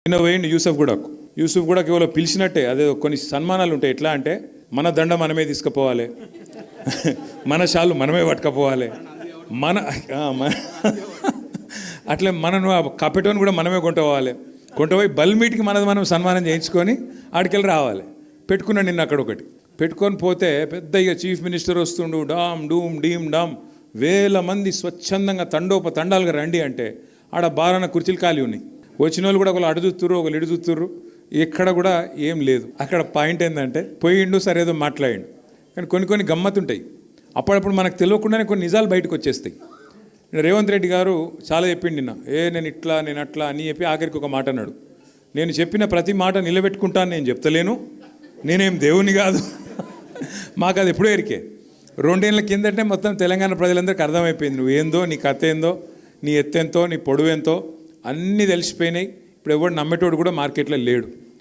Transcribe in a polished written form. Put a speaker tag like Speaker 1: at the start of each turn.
Speaker 1: నిన్న పోయింది యూసఫ్ కూడా కేవలం పిలిచినట్టే, అదే కొన్ని సన్మానాలు ఉంటాయి. ఎట్లా అంటే మన దండ మనమే తీసుకుపోవాలి, మన షాలు మనమే పట్టుకపోవాలి, మన అట్లే మనను కపెటోని కూడా మనమే కొంటపోయి బల్మీట్కి మనం సన్మానం చేయించుకొని ఆడికెళ్ళి రావాలి. పెట్టుకున్నాను నిన్న అక్కడ ఒకటి పెట్టుకొని పోతే పెద్ద ఇక చీఫ్ మినిస్టర్ వస్తుండు, డామ్ డూమ్ డీమ్ డామ్, వేల మంది స్వచ్ఛందంగా తండాలుగా రండి అంటే ఆడ బారాన కుర్చీలు ఖాళీ ఉన్నాయి. వచ్చిన వాళ్ళు కూడా ఒకళ్ళు అటు చూస్తుర్రు, ఒకళ్ళు ఇటు చూస్తుర్రు, ఎక్కడ కూడా ఏం లేదు. అక్కడ పాయింట్ ఏంటంటే పోయిండు, సరేదో మాట్లాడిండు, కానీ కొన్ని గమ్మత్తుంటాయి. అప్పుడప్పుడు మనకు తెలియకుండానే కొన్ని నిజాలు బయటకు వచ్చేస్తాయి. రేవంత్ రెడ్డి గారు చాలా చెప్పిండు నిన్న, నేను అట్లా అని చెప్పి ఆఖరికి ఒక మాట అన్నాడు, నేను చెప్పిన ప్రతి మాట నిలబెట్టుకుంటాను, నేను చెప్తలేను, నేనేం దేవుని కాదు. మాకు అది ఎప్పుడో ఎరికే. 2 ఏళ్ళ కిందటే మొత్తం తెలంగాణ ప్రజలందరికీ అర్థమైపోయింది, నువ్వు ఏందో, నీ కథ ఏందో, నీ ఎత్తెంతో, నీ పొడవు ఎంతో అన్నీ తెలిసిపోయినాయి. ఇప్పుడు ఎవడు నమ్మేటోడు కూడా మార్కెట్లో లేడు.